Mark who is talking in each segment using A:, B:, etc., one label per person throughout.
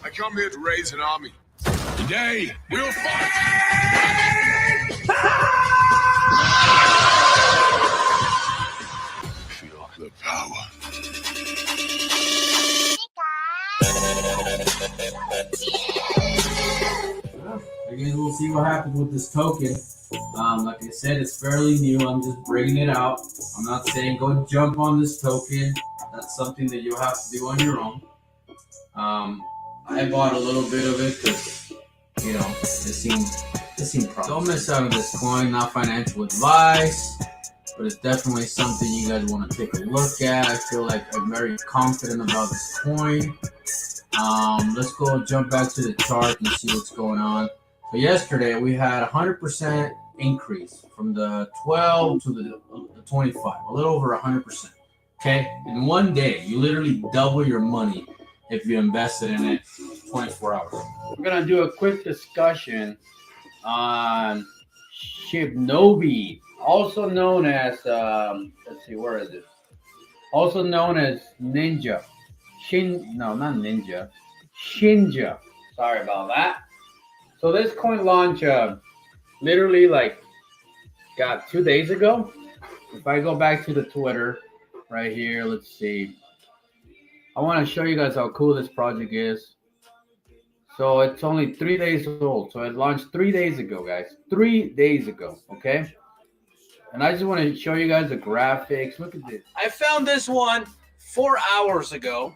A: I come here to raise an army. Today, we'll fight! Feel the power.
B: I guess we'll see what happens with this token. Like I said, it's fairly new. I'm just bringing it out. I'm not saying go jump on this token. That's something that you'll have to do on your own. I bought a little bit of it because, it seemed promising. Don't miss out on this coin. Not financial advice, but it's definitely something you guys want to take a look at. I feel like I'm very confident about this coin. Let's go jump back to the chart and see what's going on. So yesterday we had 100% increase from the 12 to the 25, a little over 100%. Okay, in one day you literally double your money if you invested in it 24 hours. We're gonna do a quick discussion on Shinobi, also known as let's see, where is it? Also known as Ninja. Not Ninja. Shinja. Sorry about that. So this coin launched literally got 2 days ago. If I go back to the Twitter right here, let's see. I want to show you guys how cool this project is. So it's only 3 days old. So it launched 3 days ago, guys. 3 days ago, okay? And I just want to show you guys the graphics. Look at this. I found this one 4 hours ago.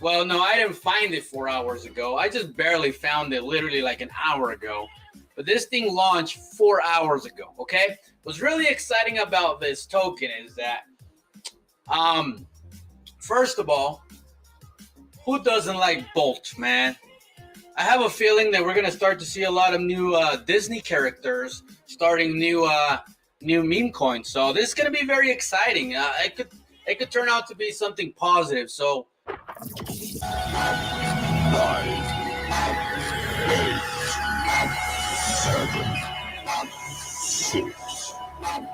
B: Well, no, I didn't find it 4 hours ago. I just barely found it literally like an hour ago. But this thing launched 4 hours ago, okay? What's really exciting about this token is that, first of all, who doesn't like Bolt, man? I have a feeling that we're going to start to see a lot of new Disney characters starting new meme coins. So this is going to be very exciting. It could turn out to be something positive. So
A: 5, 8, 7, 6, 5,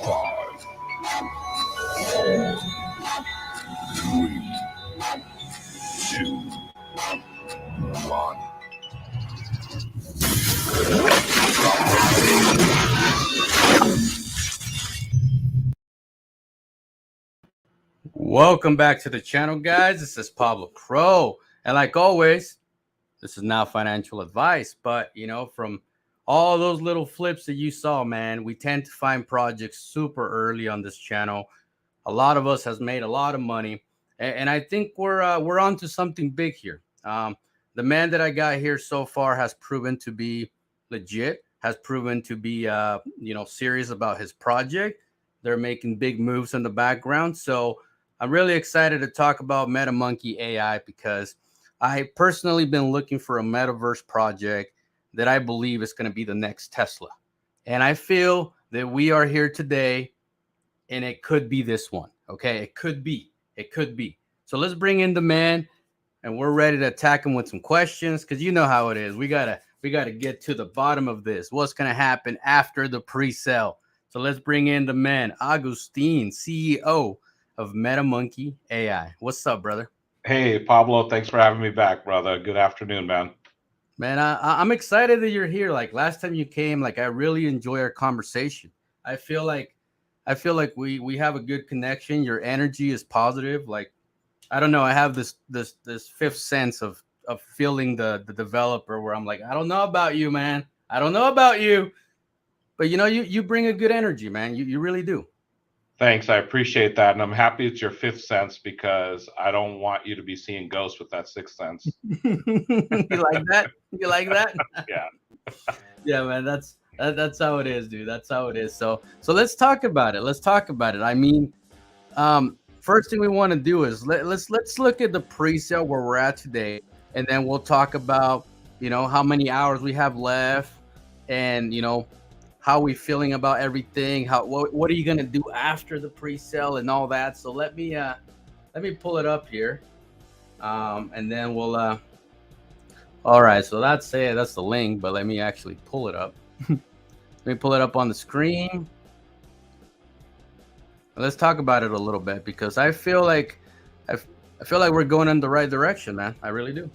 A: 4, 3, 2, 1.
B: Welcome back to the channel, guys. This is Pablo Crow, and like always, this is not financial advice, but from all those little flips that you saw, man, we tend to find projects super early on this channel. A lot of us has made a lot of money, and I think we're on to something big here. The man that I got here so far has proven to be legit, has proven to be serious about his project. They're making big moves in the background, so I'm really excited to talk about Metamonkey AI because I personally been looking for a Metaverse project that I believe is going to be the next Tesla. And I feel that we are here today and it could be this one. Okay. It could be. So let's bring in the man and we're ready to attack him with some questions because you know how it is. We gotta get to the bottom of this. What's going to happen after the pre-sale? So let's bring in the man, Agustin, CEO of Metamonkey AI. What's up, brother?
C: Hey, Pablo. Thanks for having me back, brother. Good afternoon, man.
B: Man, I'm excited that you're here. Like last time you came, I really enjoy our conversation. I feel like we have a good connection. Your energy is positive. I don't know. I have this fifth sense of feeling the developer where I'm like, I don't know about you, man. I don't know about you. But you bring a good energy, man. You really do.
C: Thanks. I appreciate that. And I'm happy it's your fifth sense because I don't want you to be seeing ghosts with that sixth sense.
B: You like that? You like that?
C: Yeah.
B: Yeah, man. That's how it is, dude. That's how it is. So let's talk about it. I mean, first thing we want to do is let's look at the pre-sale where we're at today, and then we'll talk about how many hours we have left, and how we feeling about everything. What are you gonna do after the pre-sale and all that? So let me pull it up here, and then we'll. All right, so that's the link, but let me actually pull it up. Let me pull it up on the screen. Let's talk about it a little bit because I feel like we're going in the right direction, man. I really do.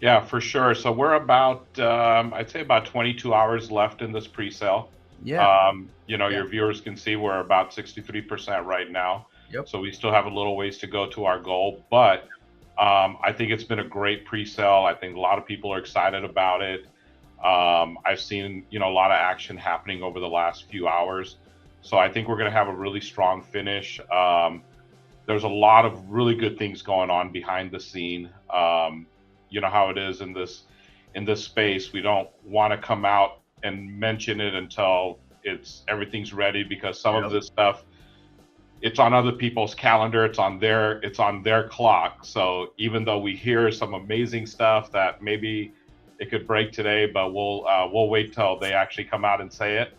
C: Yeah, for sure. So we're about, I'd say about 22 hours left in this pre-sale.
D: Yeah. Yeah.
C: Your viewers can see we're about 63% right now.
D: Yep.
C: So we still have a little ways to go to our goal, but I think it's been a great pre-sale. I think a lot of people are excited about it. I've seen, a lot of action happening over the last few hours. So I think we're going to have a really strong finish. There's a lot of really good things going on behind the scene. You know how it is in this space. We don't want to come out and mention it until everything's ready, because some of this stuff, it's on other people's calendar, it's on their clock. So even though we hear some amazing stuff that maybe it could break today, but we'll wait till they actually come out and say it.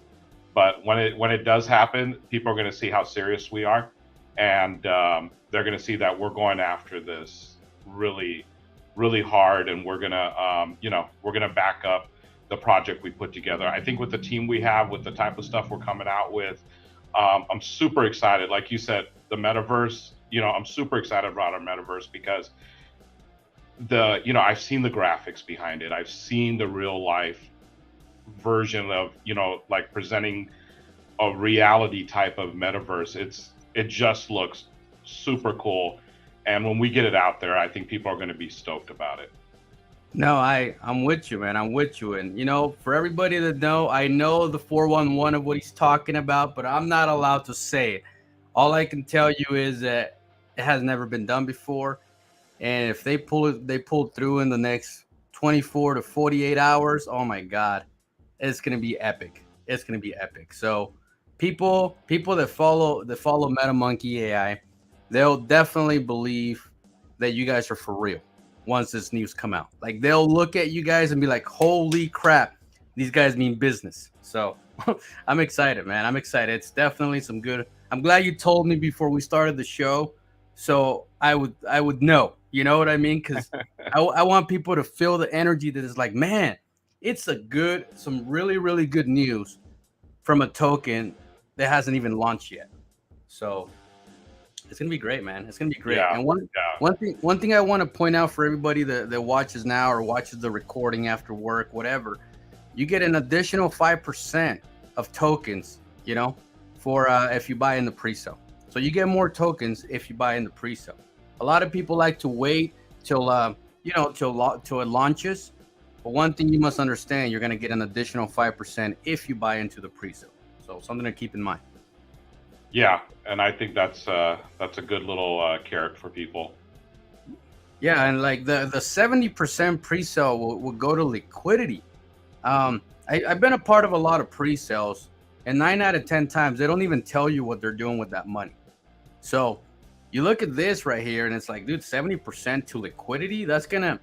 C: But when it does happen, people are going to see how serious we are, and they're going to see that we're going after this really, really hard, and we're gonna back up the project we put together. I think with the team we have, with the type of stuff we're coming out with, I'm super excited. Like you said, the metaverse. I'm super excited about our metaverse because I've seen the graphics behind it. I've seen the real life version of like presenting a reality type of metaverse. It just looks super cool. And when we get it out there, I think people are going to be stoked about it.
D: No, I'm with you, man. I'm with you. And, for everybody that know, I know the 411 of what he's talking about, but I'm not allowed to say it. All I can tell you is that it has never been done before. And if they pull through in the next 24 to 48 hours, oh my God, it's going to be epic. It's going to be epic. So people that follow Metamonkey AI, they'll definitely believe that you guys are for real once this news come out. Like, they'll look at you guys and be like, holy crap, these guys mean business. So I'm excited, man. I'm excited. It's definitely some good. I'm glad you told me before we started the show, so I would know. You know what I mean? Because I want people to feel the energy that is like, man, it's some really, really good news from a token that hasn't even launched yet. So it's gonna be great, man. It's gonna be great.
C: Yeah,
D: and one thing I want to point out for everybody that watches now or watches the recording after work, whatever, you get an additional 5% of tokens, for if you buy in the pre-sale. So you get more tokens if you buy in the pre-sale. A lot of people like to wait till it launches. But one thing you must understand, you're gonna get an additional 5% if you buy into the pre-sale. So something to keep in mind.
C: Yeah, and I think that's a good little carrot for people.
D: Yeah, and like the 70% pre-sale will go to liquidity. I've been a part of a lot of pre-sales, and 9 out of 10 times they don't even tell you what they're doing with that money. So you look at this right here, and it's like, dude, 70% to liquidity. That's gonna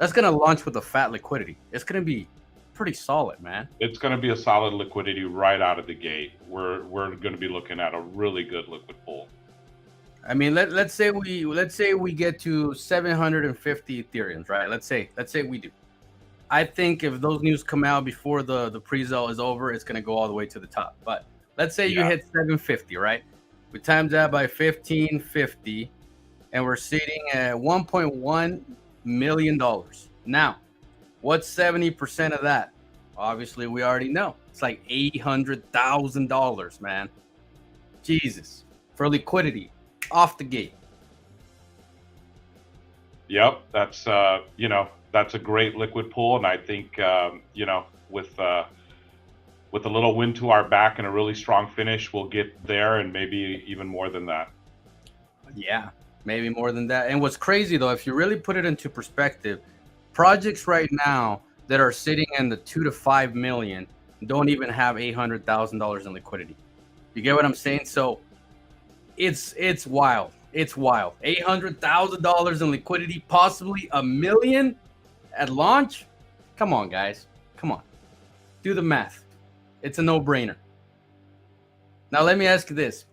D: launch with a fat liquidity. It's gonna be pretty solid, man.
C: It's going to be a solid liquidity right out of the gate. We're going to be looking at a really good liquid pool.
D: I mean, let's say we get to 750 Ethereums, right? Let's say we do. I think if those news come out before the pre-sale is over, it's going to go all the way to the top. But let's say you hit 750, right? We times that by 1550, and we're sitting at $1.1 million. Now, what's 70% of that? Obviously, we already know. It's like $800,000, man. Jesus. For liquidity, off the gate.
C: Yep, that's a great liquid pool, and I think with a little wind to our back and a really strong finish, we'll get there, and maybe even more than that.
D: Yeah, maybe more than that. And what's crazy though, if you really put it into perspective, projects right now that are sitting in the 2 to 5 million don't even have $800,000 in liquidity. You get what I'm saying? So it's wild. It's wild. $800,000 in liquidity, possibly $1 million at launch. Come on, guys. Come on. Do the math. It's a no-brainer. Now let me ask you this.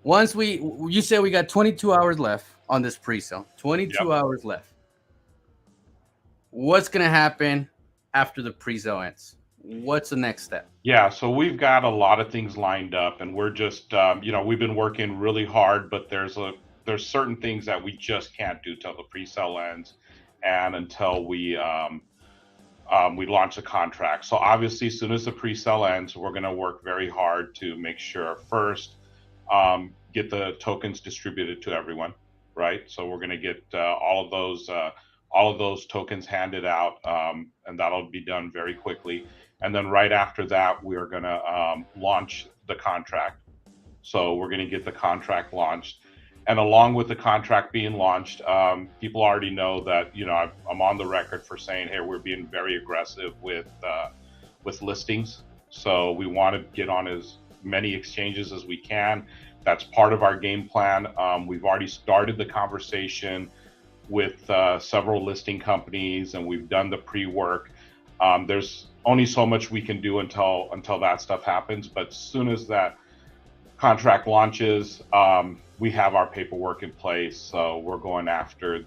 D: You said we got 22 hours left on this pre-sale. 22 hours left. What's going to happen after the pre-sale ends? What's the next step?
C: Yeah, so we've got a lot of things lined up, and we're just, we've been working really hard, but there's certain things that we just can't do till the pre-sale ends. and until we launch the contract. So obviously, as soon as the pre-sale ends, we're going to work very hard to make sure first get the tokens distributed to everyone, right? So we're going to get all of those tokens handed out, and that'll be done very quickly. And then right after that, we are going to launch the contract. So we're going to get the contract launched. And along with the contract being launched, people already know that, you know, I'm on the record for saying, hey, we're being very aggressive with listings. So we want to get on as many exchanges as we can. That's part of our game plan. We've already started the conversation with several listing companies, and we've done the pre-work. There's only so much we can do until that stuff happens. But as soon as that contract launches, we have our paperwork in place. So we're going after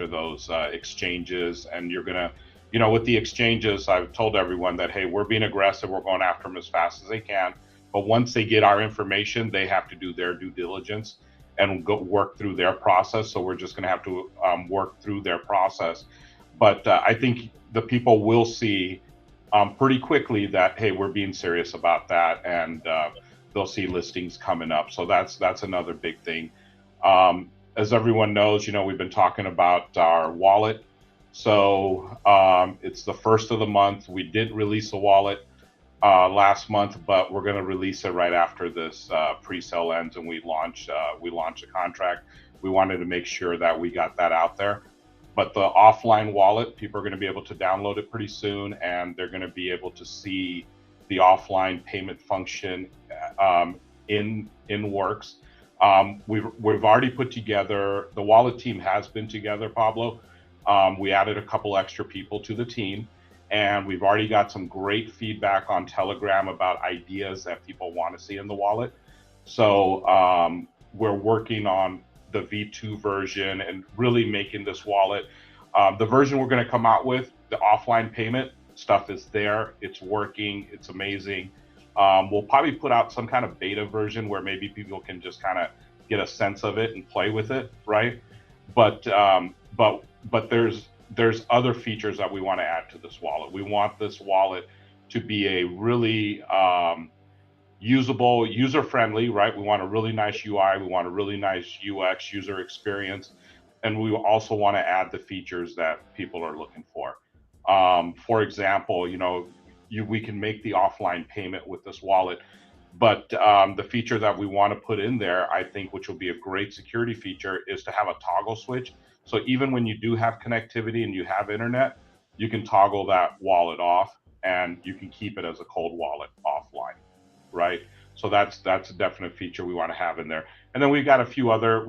C: those exchanges, and you're gonna, you know, with the exchanges, I've told everyone that, hey, we're being aggressive. We're going after them as fast as they can. But once they get our information, they have to do their due diligence and go work through their process. So we're just going to have to work through their process. But I think the people will see pretty quickly that, hey, we're being serious about that, and they'll see listings coming up. So that's another big thing. As everyone knows, you know, we've been talking about our wallet. So it's the first of the month. We did release a wallet last month, but we're going to release it right after this pre-sale ends and we launch a contract. We wanted to make sure that we got that out there. But the offline wallet, people are going to be able to download it pretty soon, and they're going to be able to see the offline payment function in works. We've already put together, the wallet team has been together, Pablo. We added a couple extra people to the team, and we've already got some great feedback on Telegram about ideas that people want to see in the wallet. So we're working on the V2 version and really making this wallet. The version we're going to come out with, the offline payment stuff is there. It's working. It's amazing. We'll probably put out some kind of beta version where maybe people can just kind of get a sense of it and play with it, right? But there's other features that we want to add to this wallet. We want this wallet to be a really usable, user-friendly, right? We want a really nice UI. We want a really nice UX, user experience. And we also want to add the features that people are looking for. For example, you know, we can make the offline payment with this wallet, but the feature that we want to put in there, I think, which will be a great security feature, is to have a toggle switch. So even when you do have connectivity and you have internet, you can toggle that wallet off and you can keep it as a cold wallet offline, right? So that's a definite feature we want to have in there. And then we got a few other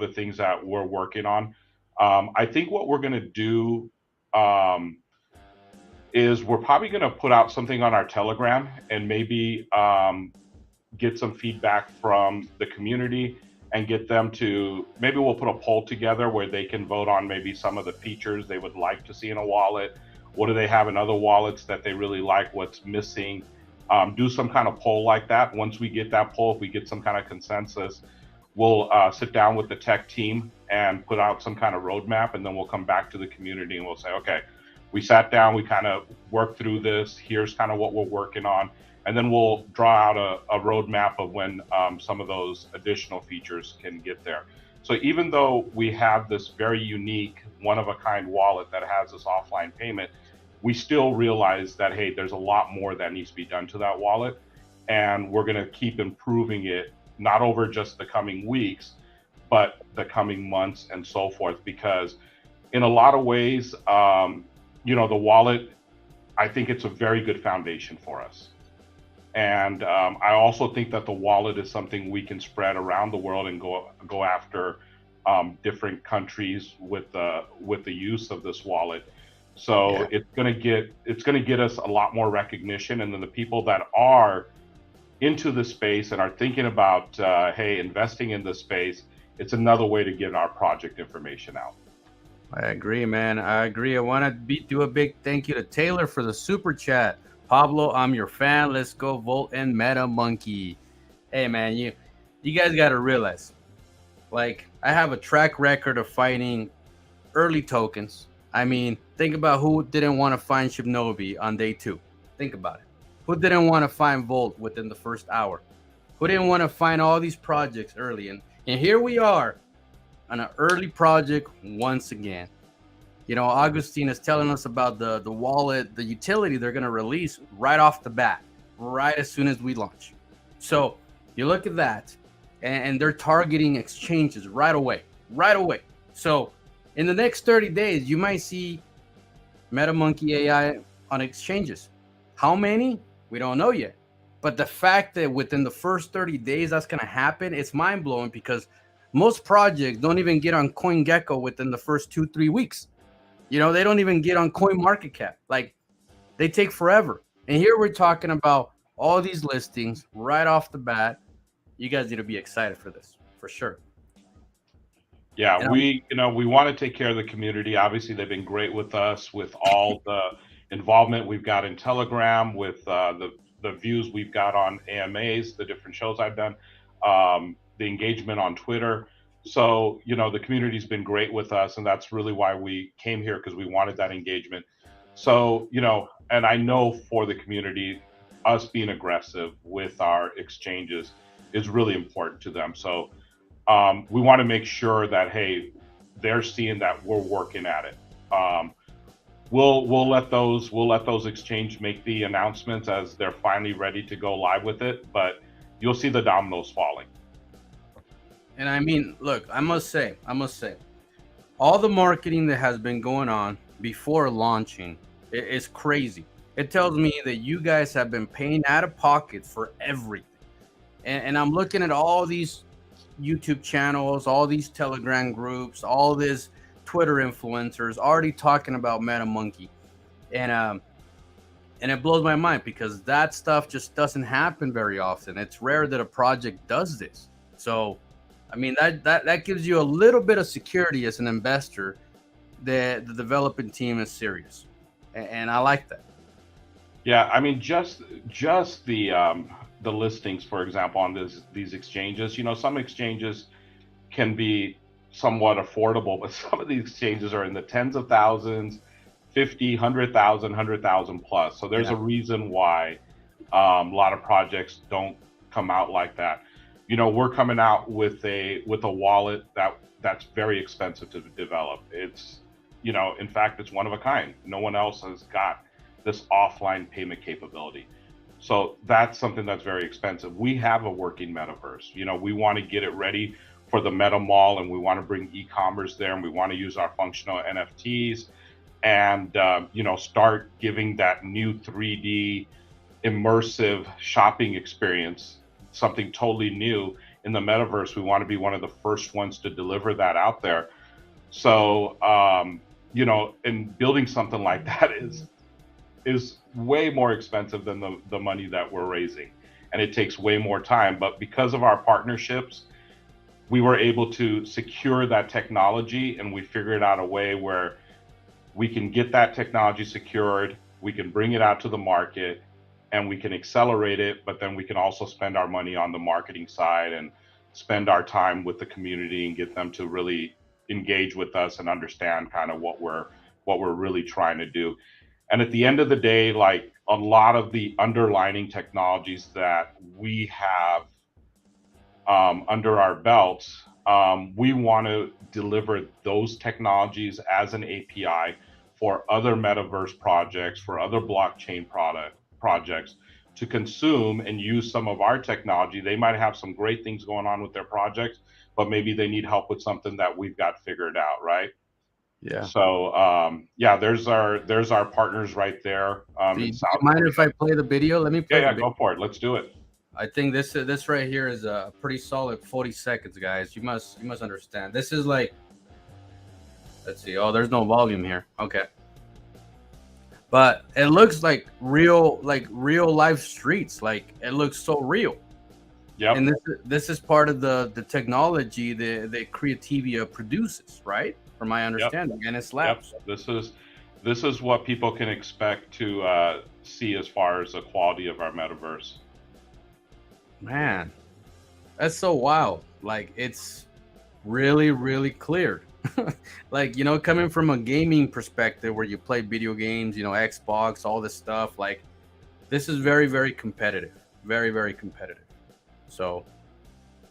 C: things that we're working on. I think what we're going to do is we're probably going to put out something on our Telegram and maybe get some feedback from the community and get them to, maybe we'll put a poll together where they can vote on maybe some of the features they would like to see in a wallet. What do they have in other wallets that they really like? What's missing? Do some kind of poll like that. Once we get that poll, if we get some kind of consensus, we'll sit down with the tech team and put out some kind of roadmap, and then we'll come back to the community and we'll say, okay, we sat down, we kind of worked through this, here's kind of what we're working on, and then we'll draw out a roadmap of when some of those additional features can get there. So even though we have this very unique, one-of-a-kind wallet that has this offline payment, we still realize that, hey, there's a lot more that needs to be done to that wallet, and we're going to keep improving it, not over just the coming weeks, but the coming months and so forth, because in a lot of ways, you know, the wallet, I think it's a very good foundation for us. And I also think that the wallet is something we can spread around the world and go after different countries with the use of this wallet. So yeah, it's gonna get us a lot more recognition, and then the people that are into the space and are thinking about hey, investing in this space, it's another way to get our project information out.
D: I agree, man. I agree. I want to do a big thank you to Taylor for the super chat. Pablo, I'm your fan. Let's go vote in Metamonkey. Hey, man, you guys got to realize, like, I have a track record of fighting early tokens. I mean, think about who didn't want to find Shinobi on day 2. Think about it. Who didn't want to find Volt within the first hour? Who didn't want to find all these projects early? And here we are on an early project once again. You know, Augustine is telling us about the wallet, the utility they're going to release right off the bat, right as soon as we launch. So you look at that, and they're targeting exchanges right away. So in the next 30 days, you might see Metamonkey AI on exchanges. How many? We don't know yet. But the fact that within the first 30 days that's going to happen, it's mind-blowing, because most projects don't even get on CoinGecko within the first 2-3 weeks. You know, they don't even get on CoinMarketCap. Like, they take forever. And here we're talking about all these listings right off the bat. You guys need to be excited for this, for sure.
C: Yeah, we want to take care of the community. Obviously, they've been great with us with all the involvement we've got in Telegram, with the views we've got on AMAs, the different shows I've done, the engagement on Twitter. So, the community's been great with us, and that's really why we came here, because we wanted that engagement. So, and I know for the community, us being aggressive with our exchanges is really important to them. So we want to make sure that, hey, they're seeing that we're working at it. We'll let those exchanges make the announcements as they're finally ready to go live with it, but you'll see the dominoes falling.
D: And I mean, look, I must say, all the marketing that has been going on before launching is crazy. It tells me that you guys have been paying out of pocket for everything. And I'm looking at all these YouTube channels, all these Telegram groups, all these Twitter influencers already talking about Metamonkey. And it blows my mind, because that stuff just doesn't happen very often. It's rare that a project does this. So, I mean, that gives you a little bit of security as an investor that the developing team is serious. And I like that.
C: Yeah, I mean, just the listings, for example, on these exchanges. Some exchanges can be somewhat affordable, but some of these exchanges are in the tens of thousands, 50, 100,000, 100,000 plus. So there's a reason why a lot of projects don't come out like that. We're coming out with a wallet that's very expensive to develop. It's, in fact, it's one of a kind. No one else has got this offline payment capability. So that's something that's very expensive. We have a working metaverse. We want to get it ready for the Meta Mall, and we want to bring e-commerce there, and we want to use our functional NFTs and, start giving that new 3D immersive shopping experience, something totally new in the metaverse. We want to be one of the first ones to deliver that out there. So, and building something like that is way more expensive than the money that we're raising, and it takes way more time. But because of our partnerships, we were able to secure that technology, and we figured out a way where we can get that technology secured, we can bring it out to the market, and we can accelerate it, but then we can also spend our money on the marketing side and spend our time with the community and get them to really engage with us and understand kind of what we're really trying to do. And at the end of the day, like a lot of the underlying technologies that we have under our belts, we want to deliver those technologies as an API for other metaverse projects, for other blockchain projects to consume and use some of our technology. They might have some great things going on with their projects, but maybe they need help with something that we've got figured out, right?
D: Yeah.
C: So there's our partners right there.
D: Do you mind if I play the video? Let me play.
C: Yeah, go for it. Let's do it.
D: I think this right here is a pretty solid 40 seconds, guys. You must understand. This is like, let's see. Oh, there's no volume here. Okay. But it looks like real live streets. Like, it looks so real. Yeah. And this is part of the technology that Creativia produces, right? From my understanding, and it's labs.
C: Yep. This is what people can expect to see as far as the quality of our metaverse.
D: Man, that's so wild. Like, it's really, really clear. Like, you know, coming from a gaming perspective where you play video games, you know, Xbox, all this stuff, like this is very, very competitive. Very, very competitive. So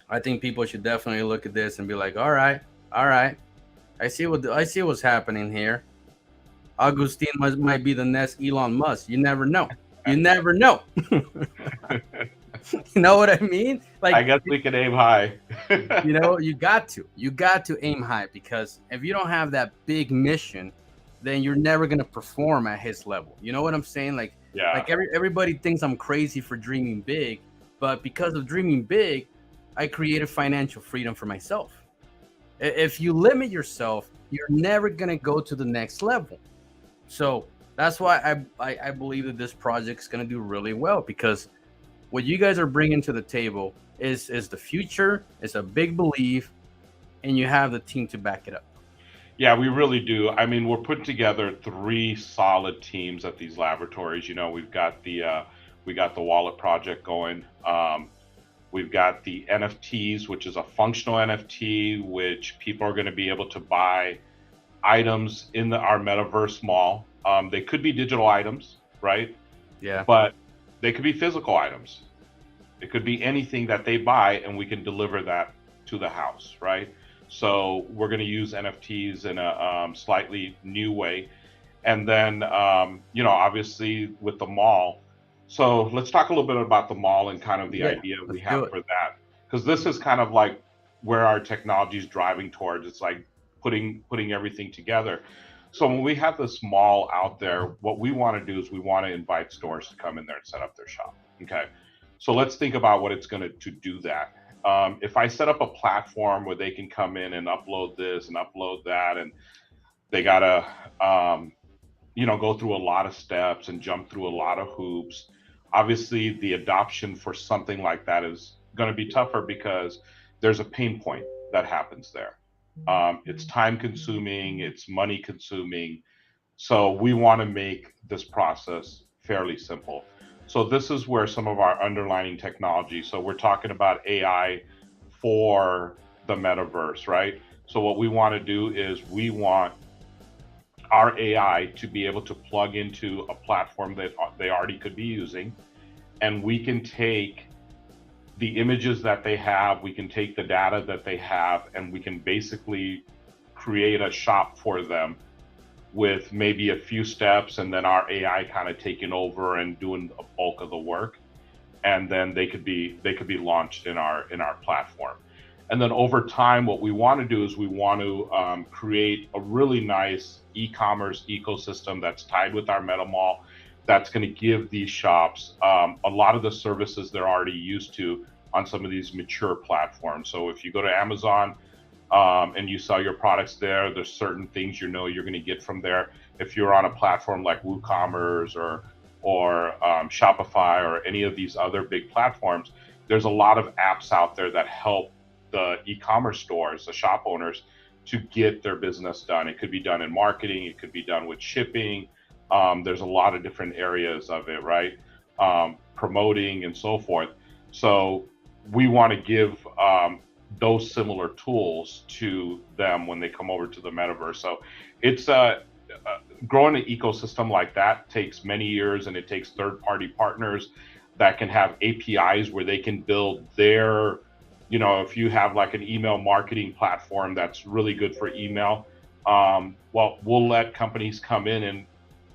D: I think people should definitely look at this and be like, all right, I see what's happening here. Augustine might be the next Elon Musk. You never know. You never know. You know what I mean? Like,
C: I guess we can aim high.
D: you know, you got to aim high, because if you don't have that big mission, then you're never gonna perform at his level. You know what I'm saying? Like,
C: Yeah.
D: like everybody thinks I'm crazy for dreaming big, but because of dreaming big, I created financial freedom for myself. If you limit yourself, you're never gonna go to the next level. So that's why I believe that this project is going to do really well, because what you guys are bringing to the table is the future. It's a big belief, and you have the team to back it up.
C: Yeah, we really do. I mean, we're putting together 3 solid teams at these laboratories. You know, we got the wallet project going. We've got the NFTs, which is a functional NFT, which people are going to be able to buy items in our metaverse mall. They could be digital items, right?
D: Yeah.
C: But they could be physical items. It could be anything that they buy, and we can deliver that to the house, right? So we're going to use NFTs in a slightly new way. And then, you know, obviously with the mall. So let's talk a little bit about the mall and kind of the idea we
D: let's do
C: have
D: it.
C: for that. Because this is kind of like where our technology is driving towards. It's like putting everything together. So when we have this mall out there, what we want to do is we want to invite stores to come in there and set up their shop. Okay. So let's think about what it's going to do that. If I set up a platform where they can come in and upload this and upload that, and they gotta, you know, go through a lot of steps and jump through a lot of hoops. Obviously, the adoption for something like that is going to be tougher because there's a pain point that happens there. It's time consuming, it's money consuming. So we want to make this process fairly simple. So this is where some of our underlying technology. So we're talking about AI for the metaverse, right? So what we want to do is we want our AI to be able to plug into a platform that they already could be using, and we can take the images that they have, we can take the data that they have, and we can basically create a shop for them with maybe a few steps, and then our AI kind of taking over and doing a bulk of the work, and then they could be launched in our platform. And then over time, what we want to do is we want to create a really nice e-commerce ecosystem that's tied with our MetaMall, that's going to give these shops a lot of the services they're already used to on some of these mature platforms. So if you go to Amazon and you sell your products there, there's certain things you know you're going to get from there. If you're on a platform like WooCommerce or Shopify or any of these other big platforms, there's a lot of apps out there that help the e-commerce stores, the shop owners, to get their business done. It could be done in marketing, it could be done with shipping. There's a lot of different areas of it, right? Promoting and so forth. So we want to give those similar tools to them when they come over to the metaverse. So it's growing an ecosystem like that takes many years, and it takes third-party partners that can have APIs where they can build their, you know, if you have like an email marketing platform that's really good for email, well, we'll let companies come in and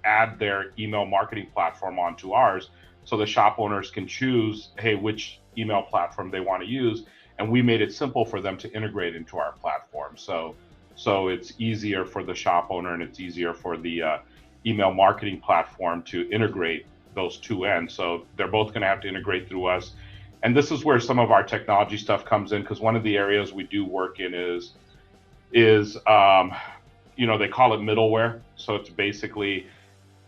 C: add their email marketing platform onto ours, so the shop owners can choose, hey, which email platform they want to use, and we made it simple for them to integrate into our platform. So it's easier for the shop owner, and it's easier for the email marketing platform to integrate those two ends. So they're both going to have to integrate through us. And this is where some of our technology stuff comes in, because one of the areas we do work in is you know, they call it middleware. So it's basically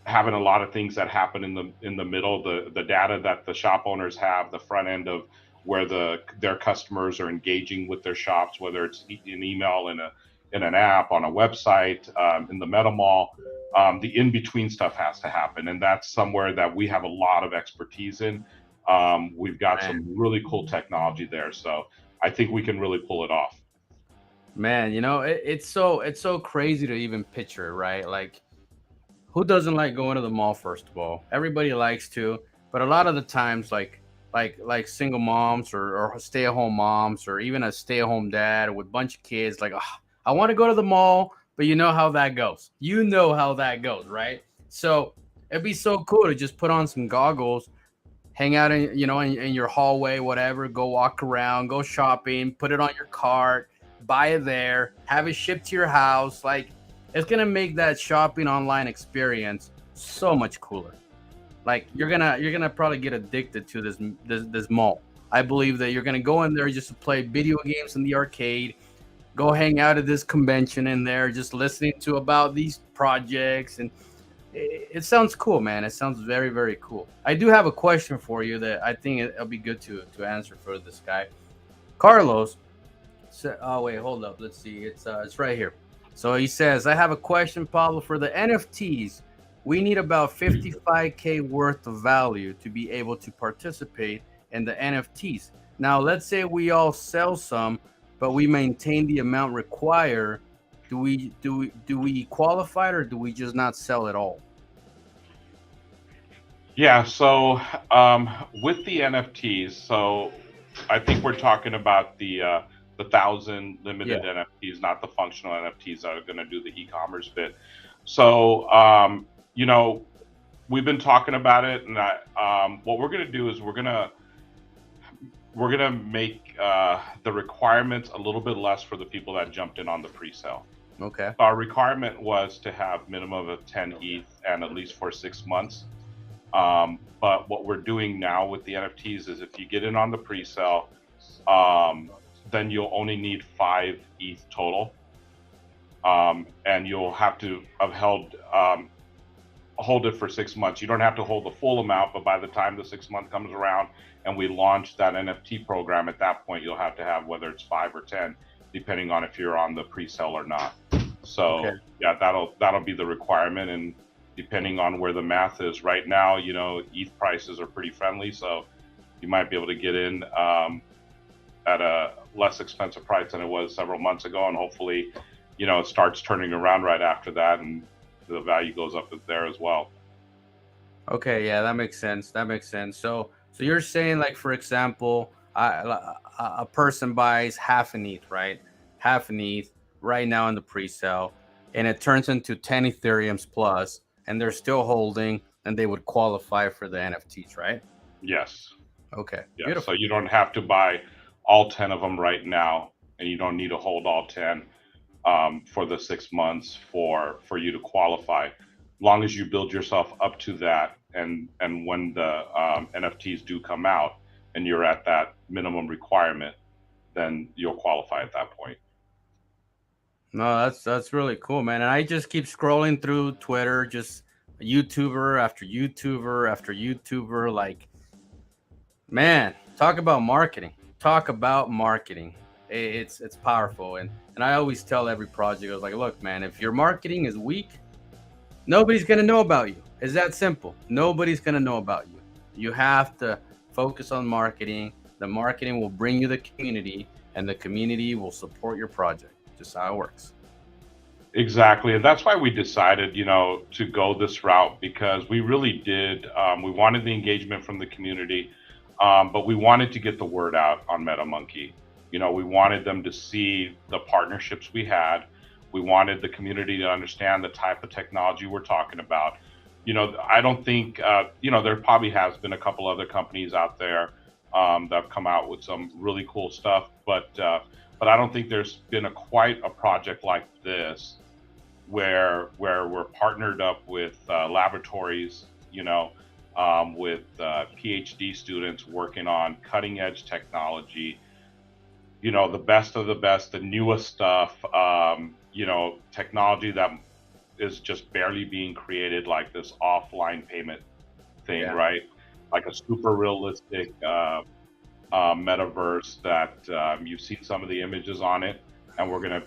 C: having a lot of things that happen in the middle, the data that the shop owners have, the front end of where their customers are engaging with their shops, whether it's an email, in an app, on a website, in the MetaMall. The in-between stuff has to happen, and that's somewhere that we have a lot of expertise in. We've got some really cool technology there, so I think we can really pull it off.
D: Man, it's so crazy to even picture, right? Like, who doesn't like going to the mall? First of all, everybody likes to, but a lot of the times, like single moms or stay-at-home moms, or even a stay-at-home dad with a bunch of kids, like, "Ah, I want to go to the mall, but you know how that goes. You know how that goes, right? So it'd be so cool to just put on some goggles, hang out in your hallway, whatever, go walk around, go shopping, put it on your cart, buy it there, have it shipped to your house. Like, it's gonna make that shopping online experience so much cooler. Like, you're gonna probably get addicted to this mall. I believe that you're gonna go in there just to play video games in the arcade, go hang out at this convention in there, just listening to about these projects, and it sounds cool, man. It sounds very, very cool. I do have a question for you that I think it'll be good to answer for this guy, Carlos. Oh wait, hold up. Let's see. It's right here. So he says, I have a question, Pablo, for the NFTs. We need about 55K worth of value to be able to participate in the NFTs. Now, let's say we all sell some, but we maintain the amount required. Do we qualify, or do we just not sell at all?
C: Yeah, so with the NFTs, so I think we're talking about the 1,000
D: Yeah.
C: limited NFTs, not the functional NFTs that are going to do the e-commerce bit. So we've been talking about it, and what we're going to do is we're gonna make the requirements a little bit less for the people that jumped in on the pre-sale.
D: Okay.
C: Our requirement was to have minimum of 10 ETH and at least for 6 months. But what we're doing now with the NFTs is if you get in on the pre-sale, then you'll only need 5 ETH total, and you'll have to have hold it for 6 months. You don't have to hold the full amount, but by the time the 6 month comes around and we launch that NFT program, at that point you'll have to have whether it's 5 or 10, depending on if you're on the pre-sale or not. So
D: Okay.
C: yeah, that'll be the requirement, and depending on where the math is right now, ETH prices are pretty friendly, so you might be able to get in at a less expensive price than it was several months ago, and hopefully, it starts turning around right after that, and the value goes up there as well.
D: Okay, yeah, that makes sense. That makes sense. So you're saying, like, for example, a person buys half an ETH, right? Half an ETH right now in the pre-sale, and it turns into 10 Ethereums plus, and they're still holding, and they would qualify for the NFTs, right?
C: Yes.
D: Okay,
C: Yeah. So
D: beautiful.
C: you don't have to buy all 10 of them right now, and you don't need to hold all 10 for the 6 months for you to qualify. Long as you build yourself up to that, and when the NFTs do come out, and you're at that minimum requirement, then you'll qualify at that point.
D: No, that's really cool, man. And I just keep scrolling through Twitter, just YouTuber after YouTuber after YouTuber. Like, man, talk about marketing. Talk about marketing. It's powerful, and I always tell every project, I was like, look, man, if your marketing is weak, nobody's gonna know about you. It's that simple. Nobody's gonna know about you. You have to focus on marketing. The marketing will bring you the community, and the community will support your project. Just how it works.
C: Exactly. And that's why we decided, to go this route, because we really did. We wanted the engagement from the community, but we wanted to get the word out on Metamonkey. We wanted them to see the partnerships we had. We wanted the community to understand the type of technology we're talking about. I don't think, there probably has been a couple other companies out there that have come out with some really cool stuff, but I don't think there's been quite a project like this where we're partnered up with laboratories, with PhD students working on cutting edge technology, the best of the best, the newest stuff, technology that is just barely being created, like this offline payment thing,
D: Yeah.
C: right? Like a super realistic metaverse that you've seen some of the images on it, and we're going to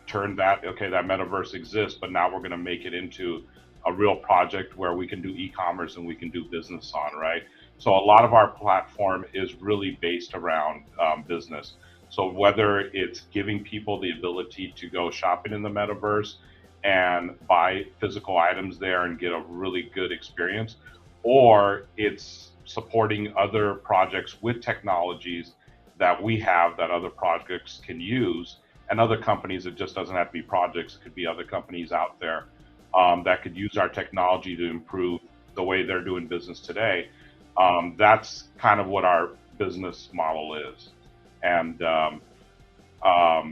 C: turn that, okay, that metaverse exists, but now we're going to make it into a real project where we can do e-commerce and we can do business on, right? So a lot of our platform is really based around business. So whether it's giving people the ability to go shopping in the metaverse and buy physical items there and get a really good experience, or it's supporting other projects with technologies that we have that other projects can use, and other companies. It just doesn't have to be projects, it could be other companies out there that could use our technology to improve the way they're doing business today. That's kind of what our business model is. And I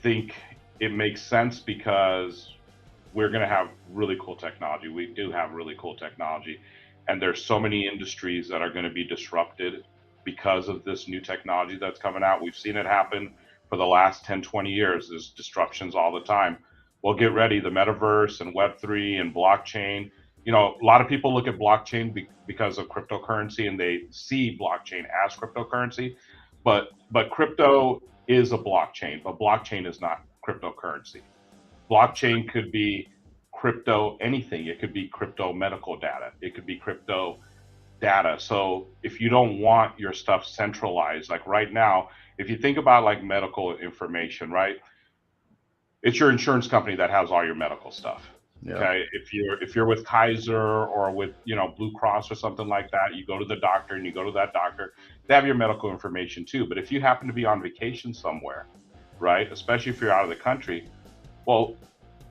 C: think it makes sense because we're going to have really cool technology. We do have really cool technology, and there's so many industries that are going to be disrupted because of this new technology that's coming out. We've seen it happen for the last 10, 20 years. There's disruptions all the time. Well, get ready. The metaverse and Web3 and blockchain. A lot of people look at blockchain because of cryptocurrency, and they see blockchain as cryptocurrency, but crypto is a blockchain, but blockchain is not cryptocurrency. Blockchain could be crypto anything. It could be crypto medical data. It could be crypto data. So if you don't want your stuff centralized, like right now, if you think about like medical information, right? It's your insurance company that has all your medical stuff. Yeah. Okay. If you're with Kaiser or with Blue Cross or something like that, you go to the doctor and you go to that doctor, they have your medical information too. But if you happen to be on vacation somewhere, right, especially if you're out of the country, well,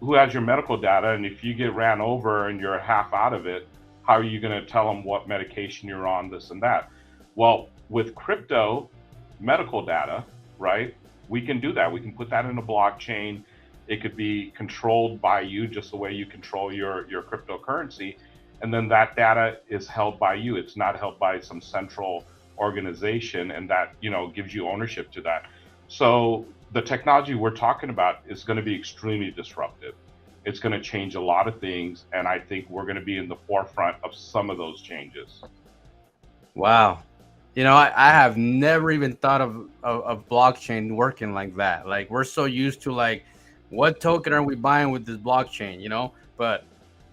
C: who has your medical data? And if you get ran over and you're half out of it, how are you going to tell them what medication you're on, this and that? Well, with crypto medical data, right, we can do that. We can put that in a blockchain. It could be controlled by you just the way you control your cryptocurrency. And then that data is held by you. It's not held by some central organization, and that, gives you ownership to that. So the technology we're talking about is going to be extremely disruptive. It's going to change a lot of things, and I think we're going to be in the forefront of some of those changes.
D: Wow. I have never even thought of blockchain working like that. Like, we're so used to like, what token are we buying with this blockchain, but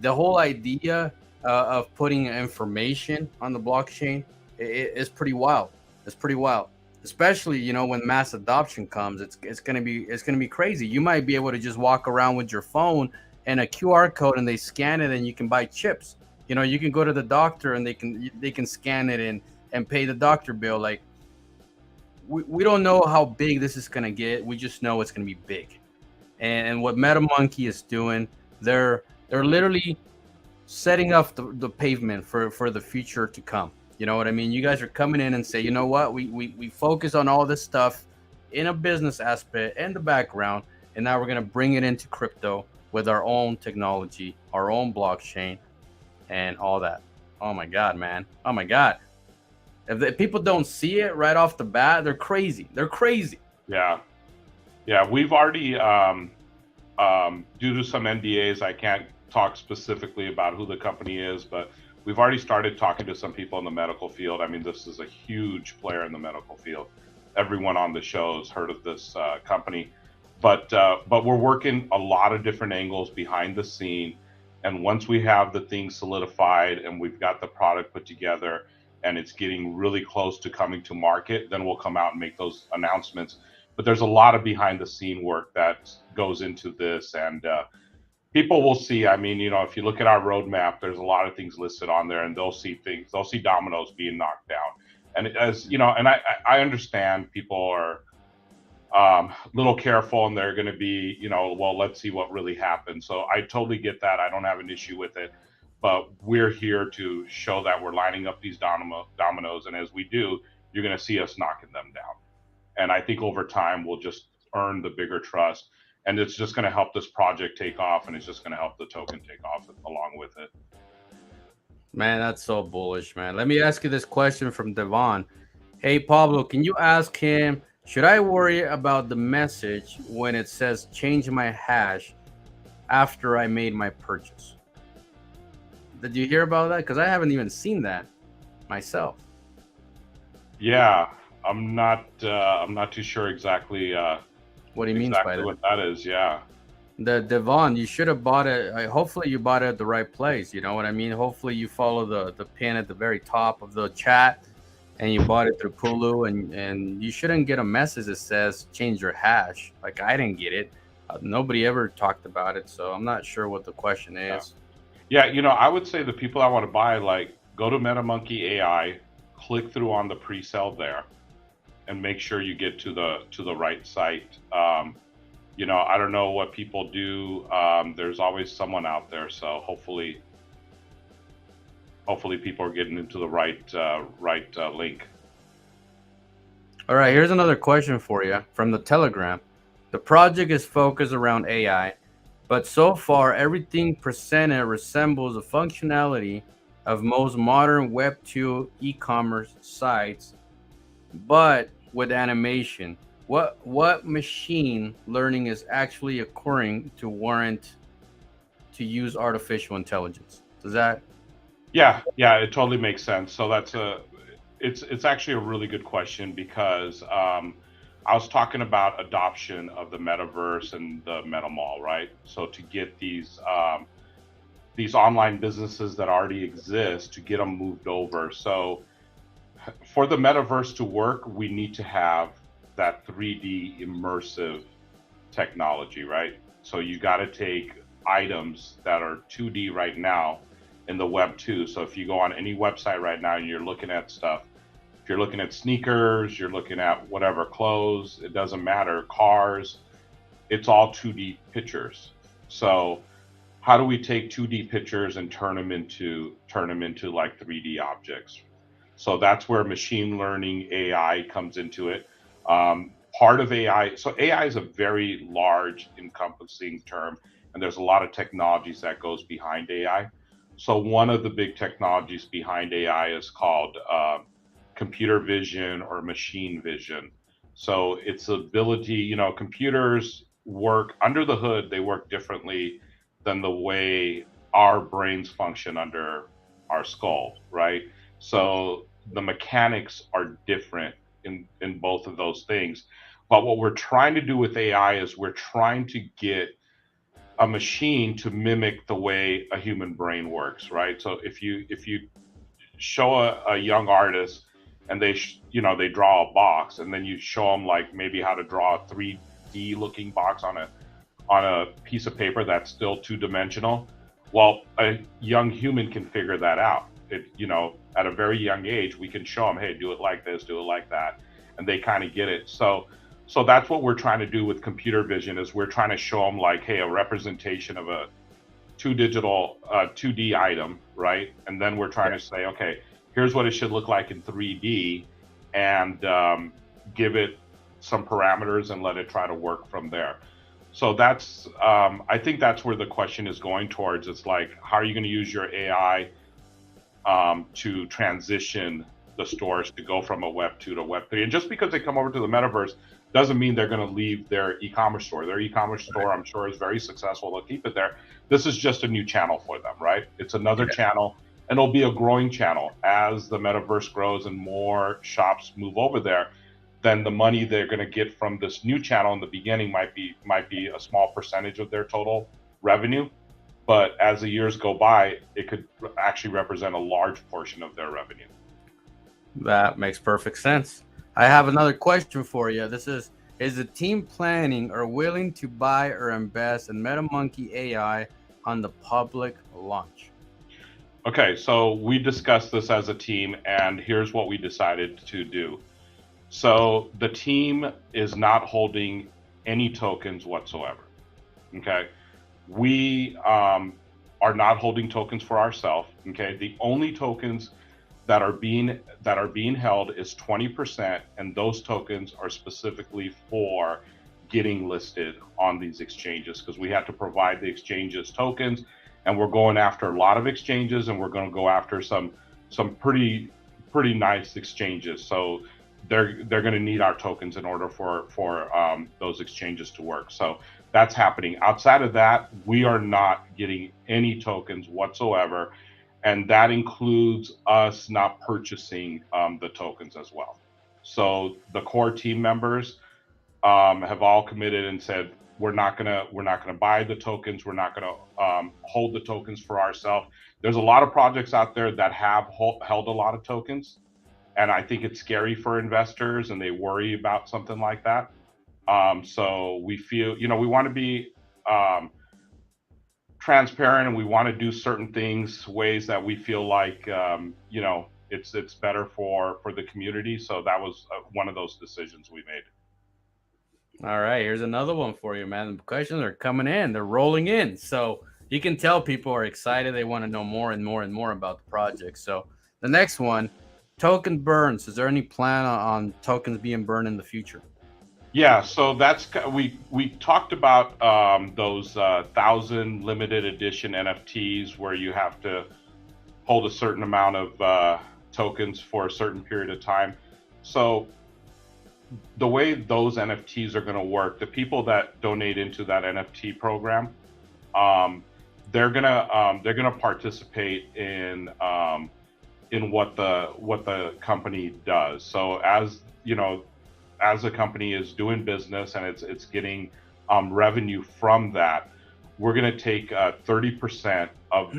D: the whole idea of putting information on the blockchain is pretty wild. It's pretty wild, especially when mass adoption comes. It's gonna be crazy. You might be able to just walk around with your phone and a QR code, and they scan it, and you can buy chips. You can go to the doctor and they can scan it and pay the doctor bill. Like, we don't know how big this is gonna get. We just know it's gonna be big. And what Metamonkey is doing, they're literally setting up the pavement for the future to come. You know what I mean? You guys are coming in and say, you know what, we focus on all this stuff in a business aspect and the background, and now we're gonna bring it into crypto with our own technology, our own blockchain, and all that. Oh my God, man! Oh my God! If people don't see it right off the bat, they're crazy. They're crazy.
C: Yeah, we've already, due to some NDAs, I can't talk specifically about who the company is, but we've already started talking to some people in the medical field. I mean, this is a huge player in the medical field. Everyone on the show has heard of this company, but we're working a lot of different angles behind the scene. And once we have the thing solidified and we've got the product put together and it's getting really close to coming to market, then we'll come out and make those announcements. But there's a lot of behind the scene work that goes into this, and people will see. I mean, if you look at our roadmap, there's a lot of things listed on there, and they'll see dominoes being knocked down. And as and I understand people are a little careful, and they're going to be, well, let's see what really happens. So I totally get that. I don't have an issue with it, but we're here to show that we're lining up these dominoes, and as we do, you're going to see us knocking them down. And I think over time, we'll just earn the bigger trust. And it's just going to help this project take off. And it's just going to help the token take off along with it.
D: Man, that's so bullish, man. Let me ask you this question from Devon. Hey, Pablo, can you ask him, should I worry about the message when it says change my hash after I made my purchase? Did you hear about that? Because I haven't even seen that myself.
C: Yeah. I'm not too sure exactly
D: what he means by that.
C: What that is, yeah.
D: The Devon, you should have bought it. Hopefully you bought it at the right place. You know what I mean? Hopefully you follow the pin at the very top of the chat and you bought it through Pulu, and you shouldn't get a message that says change your hash. Like I didn't get it. Nobody ever talked about it, so I'm not sure what the question
C: Yeah.
D: is.
C: Yeah, I would say the people I want to buy, like, go to Metamonkey AI, click through on the pre-sale there, and make sure you get to the right site. I don't know what people do. There's always someone out there, so hopefully people are getting into the right link.
D: All right, here's another question for you from the Telegram. The project is focused around AI, but so far everything presented resembles the functionality of most modern Web 2 e-commerce sites, but with animation. What machine learning is actually occurring to warrant to use artificial intelligence? Does that?
C: Yeah, it totally makes sense. So it's actually a really good question because I was talking about adoption of the metaverse and the meta mall, right? So to get these online businesses that already exist to get them moved over. So for the metaverse to work, we need to have that 3D immersive technology, right? So you got to take items that are 2D right now in the web 2. So if you go on any website right now and you're looking at stuff, if you're looking at sneakers, you're looking at whatever clothes, it doesn't matter, cars, it's all 2D pictures. So how do we take 2D pictures and turn them into like 3D objects? So that's where machine learning AI comes into it. Part of AI, so AI is a very large encompassing term, and there's a lot of technologies that goes behind AI. So one of the big technologies behind AI is called computer vision or machine vision. So its ability, computers work under the hood, they work differently than the way our brains function under our skull, right? So the mechanics are different in both of those things. But what we're trying to do with AI is we're trying to get a machine to mimic the way a human brain works, right? So if you show a young artist and they draw a box, and then you show them like maybe how to draw a 3D looking box on a piece of paper that's still two-dimensional, well, a young human can figure that out. At a very young age, we can show them, hey, do it like this, do it like that, and they kind of get it. So that's what we're trying to do with computer vision, is we're trying to show them like, hey, a representation of a 2D item, right? And then we're trying to say, okay, here's what it should look like in 3D, and give it some parameters and let it try to work from there. So that's, I think that's where the question is going towards. It's like, how are you going to use your AI to transition the stores to go from a Web 2 to Web 3? And just because they come over to the metaverse doesn't mean they're going to leave their e-commerce store. Their e-commerce store, I'm sure, is very successful. They'll keep it there. This is just a new channel for them, right? It's another channel, and it'll be a growing channel as the metaverse grows and more shops move over there. Then the money they're going to get from this new channel in the beginning might be a small percentage of their total revenue, but as the years go by, it could actually represent a large portion of their revenue.
D: That makes perfect sense. I have another question for you. This is the team planning or willing to buy or invest in Metamonkey AI on the public launch?
C: Okay, so we discussed this as a team, and here's what we decided to do. So the team is not holding any tokens whatsoever. Okay, we are not holding tokens for ourselves. Okay, the only tokens that are being held is 20%, and those tokens are specifically for getting listed on these exchanges, because we have to provide the exchanges tokens, and we're going after a lot of exchanges, and we're going to go after some pretty nice exchanges. So they're going to need our tokens in order for those exchanges to work. So that's happening. Outside of that, we are not getting any tokens whatsoever, and that includes us not purchasing the tokens as well. So the core team members have all committed and said, we're not gonna buy the tokens. We're not gonna hold the tokens for ourselves. There's a lot of projects out there that have held a lot of tokens, and I think it's scary for investors, and they worry about something like that. So we feel, we want to be um, transparent, and we want to do certain things ways that we feel like it's better for the community. So that was one of those decisions we made.
D: All right, here's another one for you, man. The questions are coming in, they're rolling in. So you can tell people are excited. They want to know more and more and more about the project. So the next one, token burns. Is there any plan on tokens being burned in the future?
C: Yeah, so we talked about those 1,000 limited edition NFTs where you have to hold a certain amount of tokens for a certain period of time. So the way those NFTs are going to work, the people that donate into that NFT program, um, they're gonna participate in what the company does. So as as a company is doing business and it's getting revenue from that, we're going to take 30% of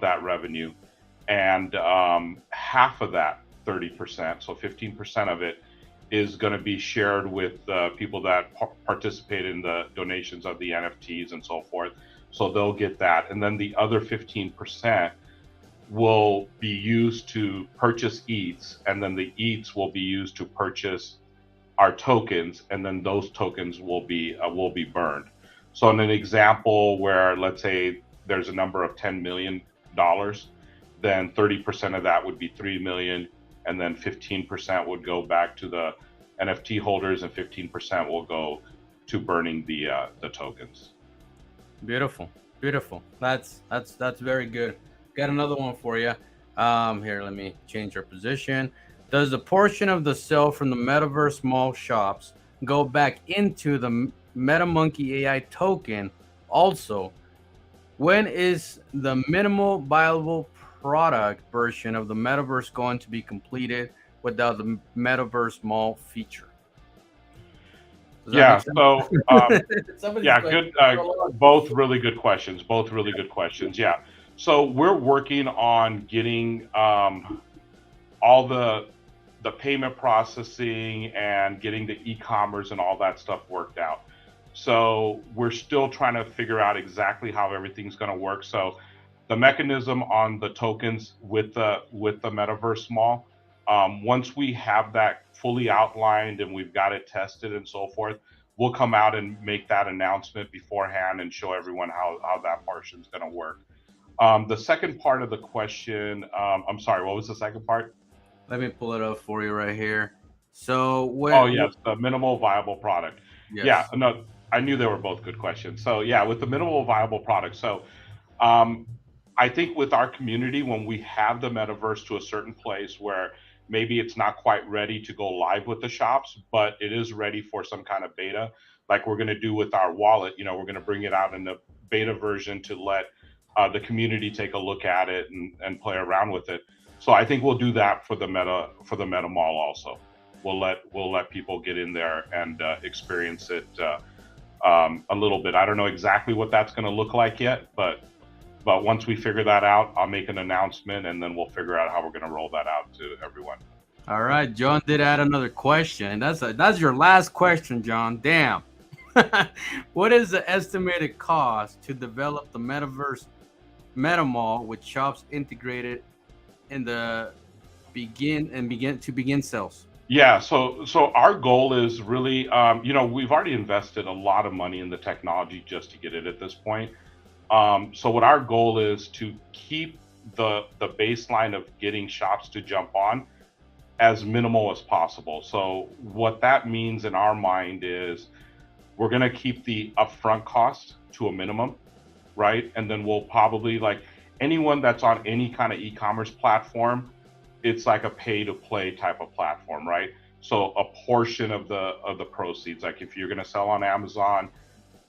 C: that revenue, and half of that 30%, so 15% of it, is going to be shared with people that participate in the donations of the NFTs and so forth. So they'll get that, and then the other 15% will be used to purchase ETHs, and then the ETHs will be used to purchase our tokens, and then those tokens will be burned. So in an example where, let's say, there's a number of $10 million, then 30% of that would be 3 million, and then 15% would go back to the NFT holders, and 15% will go to burning the tokens.
D: Beautiful, beautiful. That's very good. Got another one for you. Here, let me change our position. Does the portion of the sale from the Metaverse Mall shops go back into the Metamonkey AI token? Also, when is the minimal viable product version of the Metaverse going to be completed without the Metaverse Mall feature?
C: Yeah, so yeah, good. Both really good questions. Yeah. So we're working on getting all the payment processing and getting the e-commerce and all that stuff worked out. So we're still trying to figure out exactly how everything's going to work. So the mechanism on the tokens with the Metaverse Mall, once we have that fully outlined and we've got it tested and so forth, we'll come out and make that announcement beforehand and show everyone how that portion's going to work. The second part of the question, I'm sorry, what was the second part?
D: Let me pull it up for you right here. So when?
C: Oh yes, the minimal viable product.
D: Yes.
C: Yeah, no, I knew they were both good questions. So yeah, with the minimal viable product. So I think with our community, when we have the metaverse to a certain place where maybe it's not quite ready to go live with the shops, but it is ready for some kind of beta, like we're going to do with our wallet. We're going to bring it out in the beta version to let the community take a look at it and play around with it. So I think we'll do that for the Meta Mall also. We'll let people get in there and experience it a little bit. I don't know exactly what that's going to look like yet, but once we figure that out, I'll make an announcement, and then we'll figure out how we're going to roll that out to everyone.
D: All right, John did add another question. That's your last question, John. Damn. What is the estimated cost to develop the Metaverse MetaMall with shops integrated in the begin sales?
C: Yeah, so our goal is really, we've already invested a lot of money in the technology just to get it at this point. So what our goal is to keep the baseline of getting shops to jump on as minimal as possible. So what that means in our mind is we're going to keep the upfront cost to a minimum, right? And then we'll probably, like anyone that's on any kind of e-commerce platform, it's like a pay to play type of platform, right? So a portion of the proceeds, like if you're going to sell on Amazon,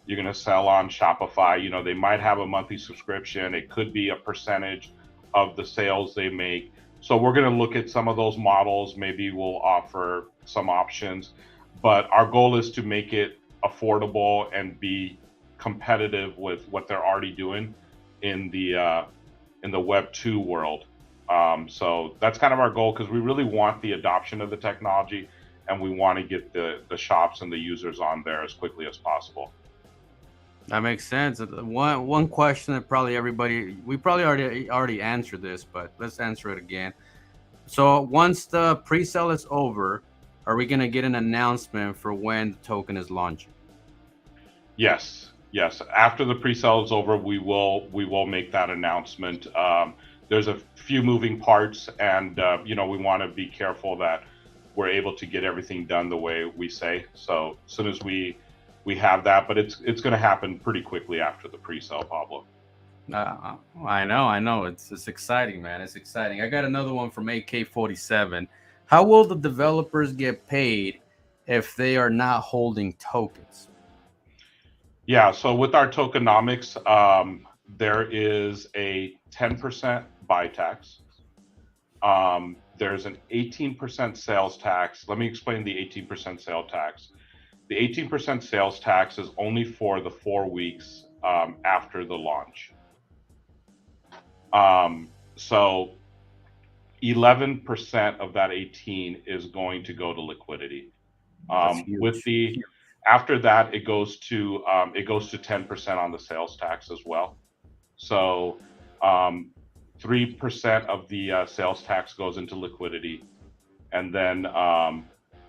C: you're going to sell on Shopify, they might have a monthly subscription. It could be a percentage of the sales they make. So we're going to look at some of those models. Maybe we'll offer some options, but our goal is to make it affordable and be competitive with what they're already doing in the Web 2 world. So that's kind of our goal, because we really want the adoption of the technology, and we want to get the shops and the users on there as quickly as possible.
D: That makes sense. One question that probably we probably already answered this, but let's answer it again. So once the pre-sale is over, are we gonna get an announcement for when the token is launching?
C: Yes. After the pre-sale is over, we will make that announcement. There's a few moving parts, and we want to be careful that we're able to get everything done the way we say. So as soon as we have that, but it's going to happen pretty quickly after the pre-sale, Pablo.
D: I know. It's exciting, man. It's exciting. I got another one from AK47. How will the developers get paid if they are not holding tokens?
C: Yeah, so with our tokenomics, there is a 10% buy tax. There's an 18% sales tax. Let me explain the 18% sales tax. The 18% sales tax is only for the 4 weeks after the launch. So 11% of that 18 is going to go to liquidity. After that, it goes to 10% on the sales tax as well. So 3% of the sales tax goes into liquidity, and then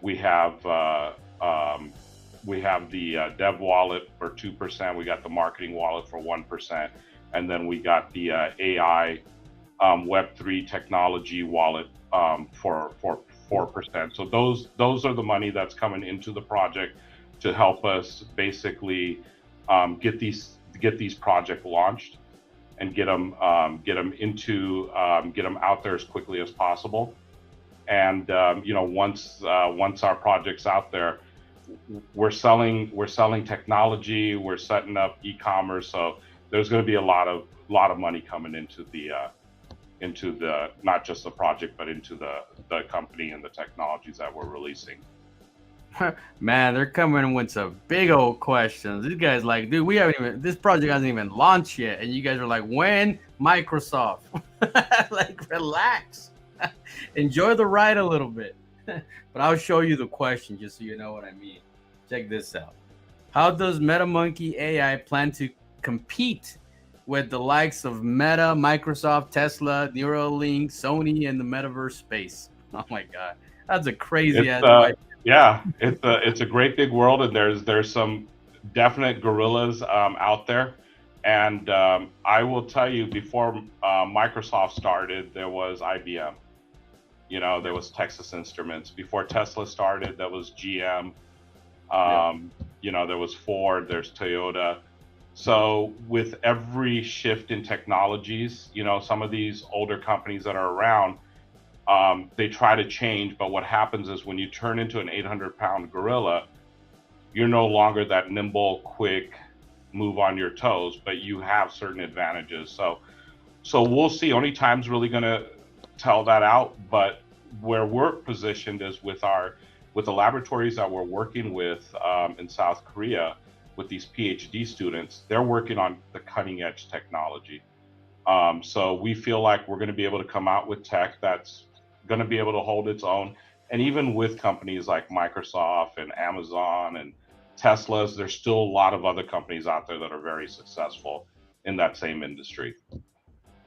C: we have the dev wallet for 2%. We got the marketing wallet for 1%, and then we got the AI Web3 technology wallet for 4%. So those are the money that's coming into the project to help us basically get these projects launched and get them out there as quickly as possible. And once our project's out there, we're selling technology, we're setting up e-commerce. So there's going to be a lot of money coming into the not just the project, but into the company and the technologies that we're releasing.
D: Man, they're coming with some big old questions. These guys like, dude, this project hasn't even launched yet, and you guys are like, when? Microsoft. Like, relax. Enjoy the ride a little bit. But I'll show you the question just so you know what I mean. Check this out. How does Metamonkey AI plan to compete with the likes of Meta, Microsoft, Tesla, Neuralink, Sony, and the Metaverse space? Oh my God, that's a crazy ass question.
C: Yeah, it's a great big world, and there's some definite gorillas out there. And I will tell you, before Microsoft started, there was IBM. There was Texas Instruments. Before Tesla started, there was GM. There was Ford. There's Toyota. So with every shift in technologies, some of these older companies that are around, they try to change, but what happens is when you turn into an 800-pound gorilla, you're no longer that nimble, quick, move on your toes, but you have certain advantages. So we'll see. Only time's really going to tell that out. But where we're positioned is with the laboratories that we're working with in South Korea, with these PhD students, they're working on the cutting edge technology. So we feel like we're going to be able to come out with tech that's going to be able to hold its own. And even with companies like Microsoft and Amazon and Tesla's, there's still a lot of other companies out there that are very successful in that same industry.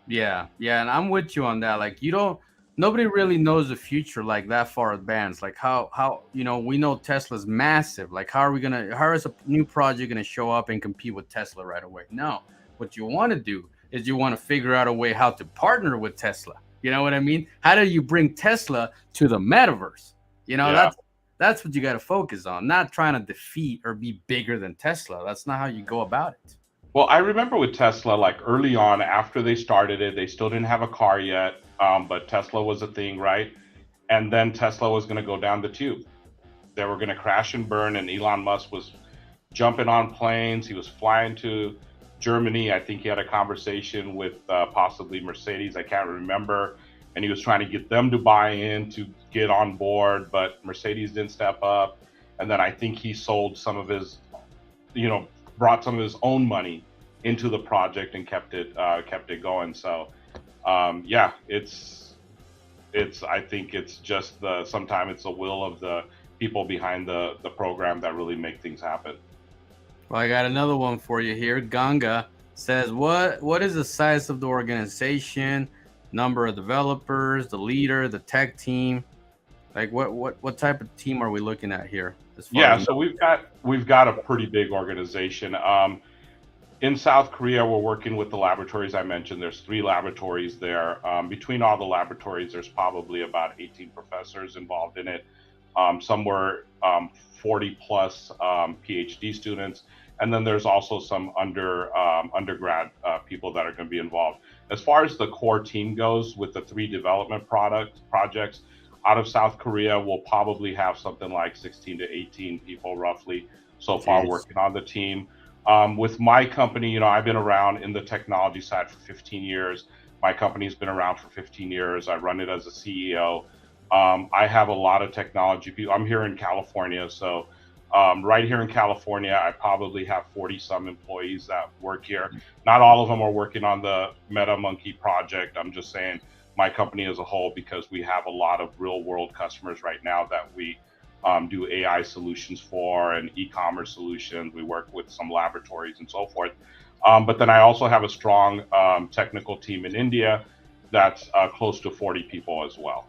D: Yeah, and I'm with you on that. Like, nobody really knows the future like that far advanced. Like how we know Tesla's massive. Like how is a new project gonna show up and compete with Tesla right away? No. What you want to do is you want to figure out a way how to partner with Tesla. You know what I mean? How do you bring Tesla to the metaverse? That's what you got to focus on, not trying to defeat or be bigger than Tesla. That's not how you go about it.
C: Well, I remember with Tesla, like early on, after they started it, they still didn't have a car yet, but Tesla was a thing, right? And then Tesla was going to go down the tube. They were going to crash and burn, and Elon Musk was jumping on planes. He was flying to Germany. I think he had a conversation with possibly Mercedes. I can't remember. And he was trying to get them to buy in to get on board, but Mercedes didn't step up. And then I think he sold some of his, brought some of his own money into the project and kept it going. So, it's I think it's just sometimes it's the will of the people behind the program that really make things happen.
D: Well, I got another one for you here. Ganga says, what is the size of the organization, number of developers, the leader, the tech team? Like what type of team are we looking at here? As far
C: Yeah,
D: as
C: so we've got a pretty big organization. In South Korea, we're working with the laboratories I mentioned. There's 3 laboratories there. Between all the laboratories, there's probably about 18 professors involved in it. Some were 40 plus PhD students, and then there's also some undergrad people that are going to be involved. As far as the core team goes, with the 3 development projects out of South Korea, we'll probably have something like 16 to 18 people roughly so far working on the team. With my company, I've been around in the technology side for 15 years. My company's been around for 15 years. I run it as a CEO. I have a lot of technology people. I'm here in California, so right here in California, I probably have 40 some employees that work here. Not all of them are working on the Metamonkey project. I'm just saying my company as a whole, because we have a lot of real world customers right now that we do AI solutions for and e-commerce solutions. We work with some laboratories and so forth. But then I also have a strong technical team in India that's close to 40 people as well.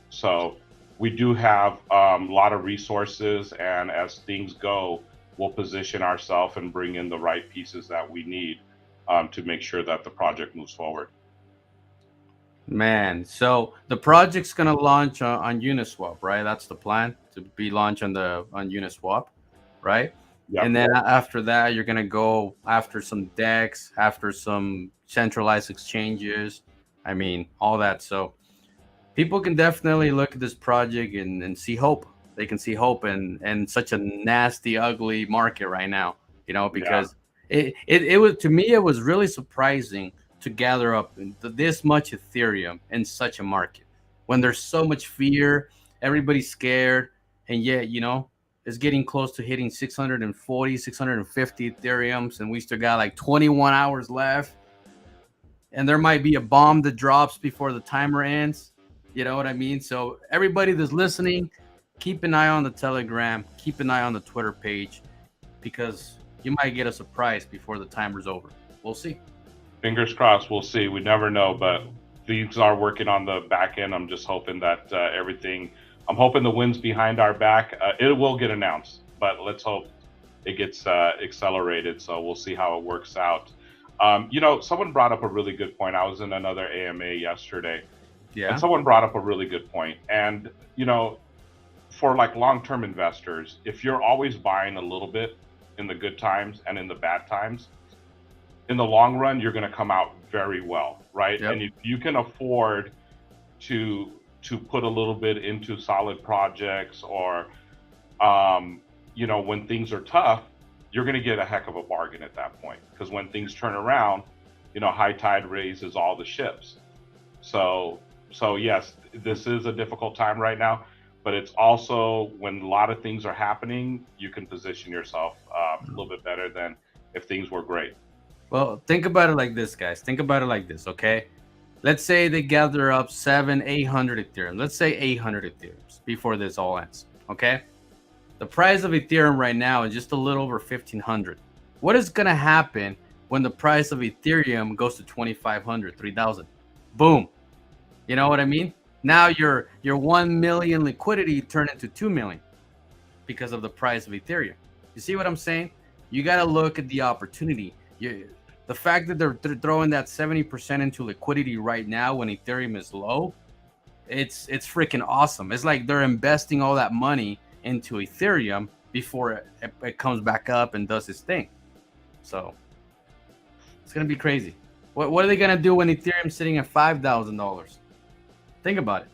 C: So we do have a lot of resources, and as things go, we'll position ourselves and bring in the right pieces that we need to make sure that the project moves forward.
D: Man, so the project's gonna launch on Uniswap, right? That's the plan, to be launched on Uniswap, right?
C: Yep.
D: And then after that, you're gonna go after some DEX, after some centralized exchanges. I mean, all that. So people can definitely look at this project and see hope. They can see hope in such a nasty, ugly market right now, because it was, to me, it was really surprising to gather up this much Ethereum in such a market when there's so much fear, everybody's scared, and yet, it's getting close to hitting 640, 650 Ethereums, and we still got like 21 hours left. And there might be a bomb that drops before the timer ends. You know what I mean? So everybody that's listening, keep an eye on the Telegram, keep an eye on the Twitter page, because you might get a surprise before the timer's over. We'll see.
C: Fingers crossed. We'll see. We never know, but these are working on the back end. I'm just hoping that I'm hoping the wind's behind our back. It will get announced, but let's hope it gets accelerated. So we'll see how it works out. Someone brought up a really good point. I was in another AMA yesterday.
D: Yeah.
C: And someone brought up a really good point. And, for like long-term investors, if you're always buying a little bit in the good times and in the bad times, in the long run, you're going to come out very well, right?
D: Yep.
C: And if you can afford to put a little bit into solid projects, or, when things are tough, you're going to get a heck of a bargain at that point. Because when things turn around, high tide raises all the ships. So yes, this is a difficult time right now, but it's also when a lot of things are happening, you can position yourself a little bit better than if things were great.
D: Well, think about it like this, guys. Think about it like this, okay? Let's say they gather up 800 Ethereum. Let's say 800 Ethereums before this all ends, okay? The price of Ethereum right now is just a little over 1,500. What is going to happen when the price of Ethereum goes to 2,500, 3,000? Boom. You know what I mean? Now your 1 million liquidity turned into 2 million because of the price of Ethereum. You see what I'm saying? You got to look at the opportunity. The fact that they're throwing that 70% into liquidity right now when Ethereum is low, it's freaking awesome. It's like they're investing all that money into Ethereum before it comes back up and does its thing. So it's gonna be crazy. What are they gonna do when Ethereum's sitting at $5,000? Think about it.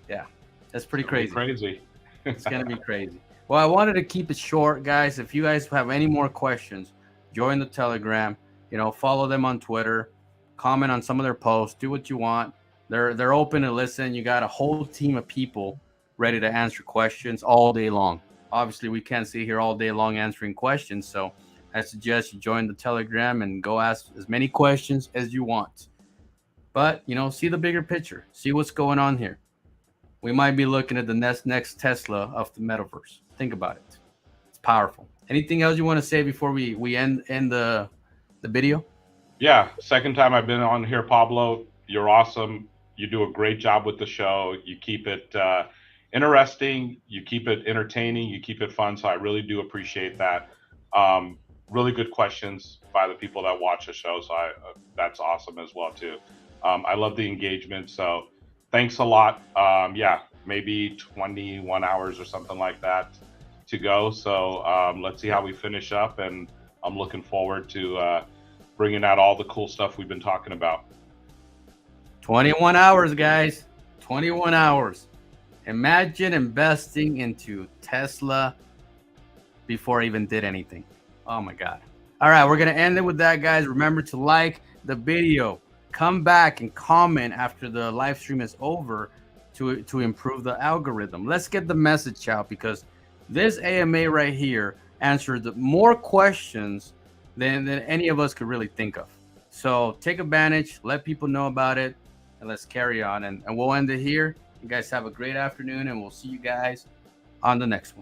D: Yeah, that's pretty crazy. It's gonna be crazy. Well, I wanted to keep it short, guys. If you guys have any more questions, join the Telegram. Follow them on Twitter. Comment on some of their posts. Do what you want. They're open to listen. You got a whole team of people ready to answer questions all day long. Obviously, we can't sit here all day long answering questions, so I suggest you join the Telegram and go ask as many questions as you want. But see the bigger picture. See what's going on here. We might be looking at the next Tesla of the metaverse. Think about it. It's powerful. Anything else you want to say before we end the video?
C: Yeah, second time I've been on here, Pablo. You're awesome. You do a great job with the show. You keep it interesting. You keep it entertaining. You keep it fun. So I really do appreciate that. Really good questions by the people that watch the show. So that's awesome as well too. I love the engagement. So thanks a lot. Yeah, maybe 21 hours or something like that to go. So let's see how we finish up. And I'm looking forward to bringing out all the cool stuff we've been talking about.
D: 21 hours, guys. 21 hours. Imagine investing into Tesla before I even did anything. Oh my God. All right, we're going to end it with that, guys. Remember to like the video. Come back and comment after the live stream is over to improve the algorithm. Let's get the message out, because this AMA right here answered more questions than any of us could really think of. So take advantage, let people know about it, and let's carry on. And we'll end it here. You guys have a great afternoon, and we'll see you guys on the next one.